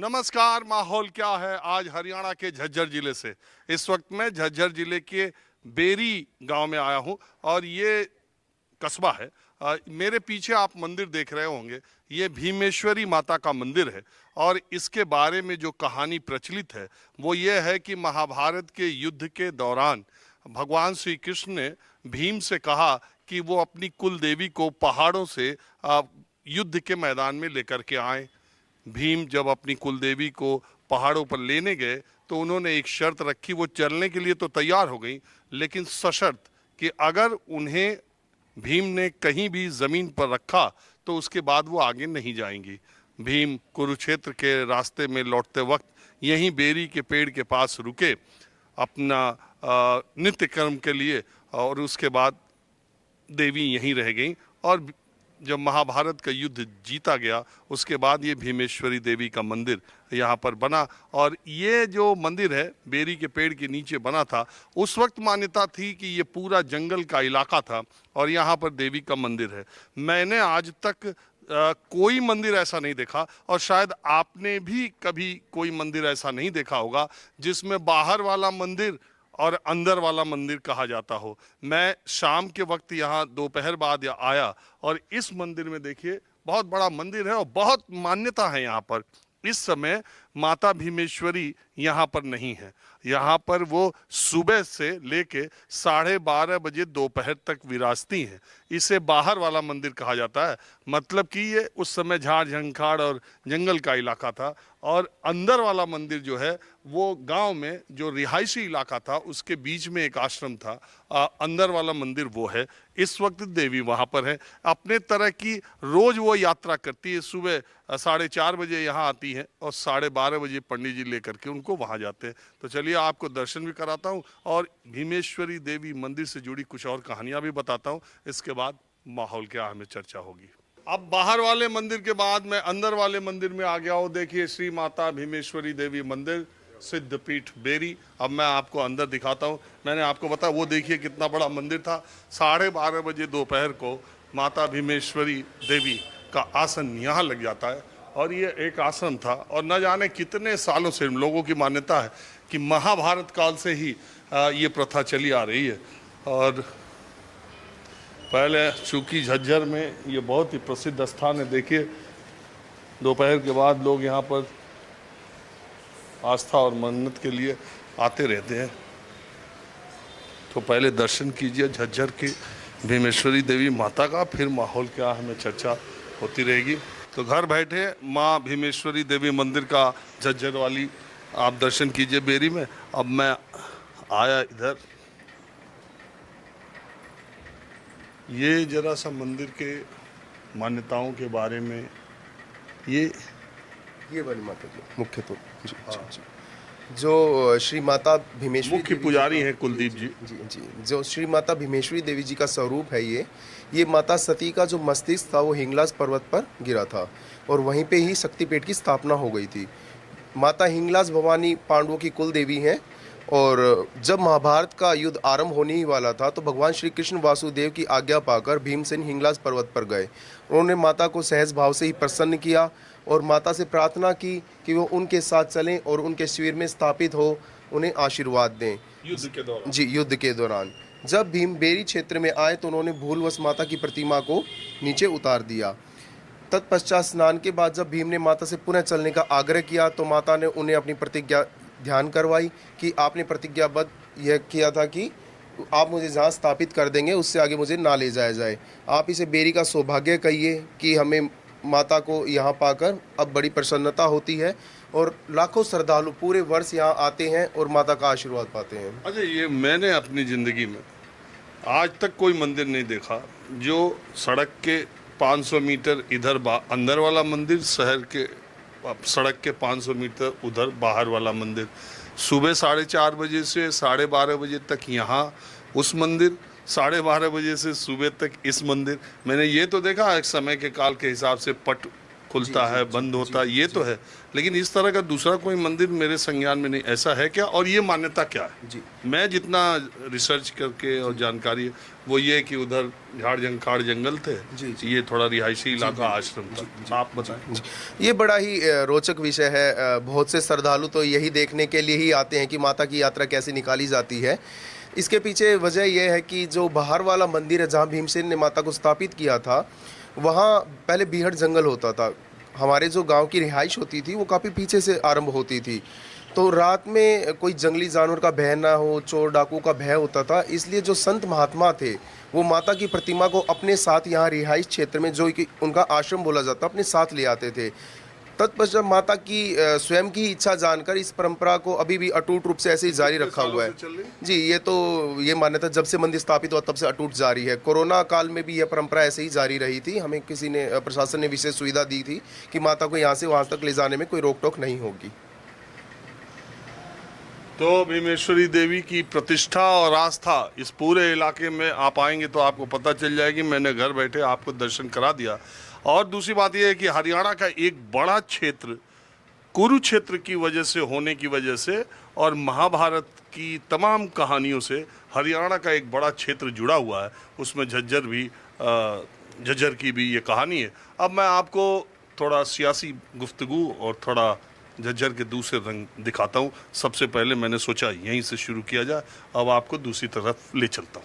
नमस्कार। माहौल क्या है आज हरियाणा के झज्जर जिले से। इस वक्त मैं झज्जर जिले के बेरी गांव में आया हूं और ये कस्बा है। मेरे पीछे आप मंदिर देख रहे होंगे, ये भीमेश्वरी माता का मंदिर है। और इसके बारे में जो कहानी प्रचलित है वो ये है कि महाभारत के युद्ध के दौरान भगवान श्री कृष्ण ने भीम से कहा कि वो अपनी कुल देवी को पहाड़ों से युद्ध के मैदान में लेकर के आए। भीम जब अपनी कुलदेवी को पहाड़ों पर लेने गए तो उन्होंने एक शर्त रखी। वो चलने के लिए तो तैयार हो गई, लेकिन सशर्त कि अगर उन्हें भीम ने कहीं भी जमीन पर रखा तो उसके बाद वो आगे नहीं जाएंगी। भीम कुरुक्षेत्र के रास्ते में लौटते वक्त यहीं बेरी के पेड़ के पास रुके अपना नित्य कर्म के लिए, और उसके बाद देवी यहीं रह गई। और जब महाभारत का युद्ध जीता गया उसके बाद ये भीमेश्वरी देवी का मंदिर यहाँ पर बना। और ये जो मंदिर है बेरी के पेड़ के नीचे बना था, उस वक्त मान्यता थी कि ये पूरा जंगल का इलाका था और यहाँ पर देवी का मंदिर है। मैंने आज तक कोई मंदिर ऐसा नहीं देखा, और शायद आपने भी कभी कोई मंदिर ऐसा नहीं देखा होगा जिसमें बाहर वाला मंदिर और अंदर वाला मंदिर कहा जाता हो। मैं शाम के वक्त यहाँ दोपहर बाद आया और इस मंदिर में देखिए बहुत बड़ा मंदिर है और बहुत मान्यता है यहाँ पर। इस समय माता भीमेश्वरी यहाँ पर नहीं है। यहाँ पर वो सुबह से लेके 12:30 बजे दोपहर तक विराजती हैं। इसे बाहर वाला मंदिर कहा जाता है, मतलब कि ये उस समय झाड़ झंखाड़ और जंगल का इलाका था। और अंदर वाला मंदिर जो है वो गांव में जो रिहायशी इलाका था उसके बीच में एक आश्रम था। अंदर वाला मंदिर वो है। इस वक्त देवी वहाँ पर है। अपने तरह की रोज वो यात्रा करती है। सुबह 4:30 बजे यहाँ आती है और 12:30 बजे पंडित जी लेकर के उनको वहाँ जाते हैं। तो चलिए आपको दर्शन भी कराता हूँ और भीमेश्वरी देवी मंदिर से जुड़ी कुछ और कहानियाँ भी बताता हूँ। इसके बाद माहौल क्या हमें चर्चा होगी। अब बाहर वाले मंदिर के बाद मैं अंदर वाले मंदिर में आ गया हूँ। देखिए श्री माता भीमेश्वरी देवी मंदिर, सिद्धपीठ बेरी। अब मैं आपको अंदर दिखाता हूँ। मैंने आपको बताया वो देखिए कितना बड़ा मंदिर था। 12:30 बजे दोपहर को माता भीमेश्वरी देवी का आसन यहाँ लग जाता है और ये एक आश्रम था। और न जाने कितने सालों से लोगों की मान्यता है कि महाभारत काल से ही ये प्रथा चली आ रही है। और पहले चूँकि झज्जर में ये बहुत ही प्रसिद्ध स्थान है। देखिए दोपहर के बाद लोग यहाँ पर आस्था और मन्नत के लिए आते रहते हैं। तो पहले दर्शन कीजिए झज्जर की भीमेश्वरी देवी माता का, फिर माहौल क्या है में चर्चा होती रहेगी। तो घर बैठे माँ भीमेश्वरी देवी मंदिर का झज्जर वाली आप दर्शन कीजिए बेरी में। अब मैं आया इधर, ये जरा सा मंदिर के मान्यताओं के बारे में। ये वाली माता जी मुख्य तो जी जो श्री माता भीमेश्वरी मुख्य पुजारी हैं कुलदीप जी। जी जो श्री माता भीमेश्वरी देवी जी का स्वरूप है। ये माता सती का जो मस्तिष्क था वो हिंगलाज पर्वत पर गिरा था और वहीं पे ही शक्तिपीठ की स्थापना हो गई थी। माता हिंगलाज भवानी पांडवों की कुल देवी हैं। और जब महाभारत का युद्ध आरंभ होने ही वाला था तो भगवान श्री कृष्ण वासुदेव की आज्ञा पाकर भीमसेन हिंगलाज पर्वत पर गए। उन्होंने माता को सहज भाव से ही प्रसन्न किया और माता से प्रार्थना की कि वो उनके साथ चलें और उनके शिविर में स्थापित हो, उन्हें आशीर्वाद दें युद्ध के दौरान। जी युद्ध के दौरान जब भीम बेरी क्षेत्र में आए तो उन्होंने भूलवश माता की प्रतिमा को नीचे उतार दिया। तत्पश्चात स्नान के बाद जब भीम ने माता से पुनः चलने का आग्रह किया तो माता ने उन्हें अपनी प्रतिज्ञा ध्यान करवाई कि आपने प्रतिज्ञाबद्ध यह किया था कि आप मुझे जहाँ स्थापित कर देंगे उससे आगे मुझे ना ले जाया जाए। आप इसे बेरी का सौभाग्य कहिए कि हमें माता को यहाँ पाकर अब बड़ी प्रसन्नता होती है और लाखों श्रद्धालु पूरे वर्ष यहाँ आते हैं और माता का आशीर्वाद पाते हैं। अच्छा, ये मैंने अपनी ज़िंदगी में आज तक कोई मंदिर नहीं देखा जो सड़क के 500 मीटर इधर अंदर वाला मंदिर, शहर के सड़क के 500 मीटर उधर बाहर वाला मंदिर। सुबह 4:30 बजे से 12:30 बजे तक यहाँ उस मंदिर, 12:30 बजे से सुबह तक इस मंदिर। मैंने ये तो देखा एक समय के काल के हिसाब से पट खुलता है, बंद होता है, ये तो है, लेकिन इस तरह का दूसरा कोई मंदिर मेरे संज्ञान में नहीं। ऐसा है क्या, और ये मान्यता क्या है? जी। मैं जितना रिसर्च करके और जानकारी, वो ये कि उधर झाड़ जंगल थे, ये थोड़ा रिहायशी इलाका, आश्रम था। आप बताएं। ये बड़ा ही रोचक विषय है। बहुत से श्रद्धालु तो यही देखने के लिए ही आते हैं कि माता की यात्रा कैसे निकाली जाती है। इसके पीछे वजह यह है कि जो बाहर वाला मंदिर है जहाँ भीमसेन ने माता को स्थापित किया था, वहाँ पहले बीहड़ जंगल होता था। हमारे जो गांव की रिहाइश होती थी वो काफ़ी पीछे से आरंभ होती थी, तो रात में कोई जंगली जानवर का भय ना हो, चोर डाकू का भय होता था। इसलिए जो संत महात्मा थे वो माता की प्रतिमा को अपने साथ यहाँ रिहाइश क्षेत्र में, जो कि उनका आश्रम बोला जाता, अपने साथ ले आते थे। तत्पश्चात माता की स्वयं की इच्छा जानकर इस परंपरा को अभी भी अटूट रूप से ऐसे ही जारी रखा हुआ है। जी, ये मान्यता जब से मंदिर स्थापित हुआ तब से अटूट जारी है। कोरोना काल में भी यह परंपरा ऐसे ही जारी रही थी। हमें किसी ने, प्रशासन ने विशेष सुविधा दी थी कि माता को यहाँ से वहाँ तक ले जाने में कोई रोक टोक नहीं होगी। तो भीमेश्वरी देवी की प्रतिष्ठा और आस्था इस पूरे इलाके में आप आएंगे तो आपको पता चल जाएगी। मैंने घर बैठे आपको दर्शन करा दिया। और दूसरी बात यह है कि हरियाणा का एक बड़ा क्षेत्र कुरुक्षेत्र की वजह से, होने की वजह से, और महाभारत की तमाम कहानियों से हरियाणा का एक बड़ा क्षेत्र जुड़ा हुआ है। उसमें झज्जर की भी ये कहानी है। अब मैं आपको थोड़ा सियासी गुफ्तगू और थोड़ा झज्जर के दूसरे रंग दिखाता हूँ। सबसे पहले मैंने सोचा यहीं से शुरू किया जाए, अब आपको दूसरी तरफ ले चलता हूँ।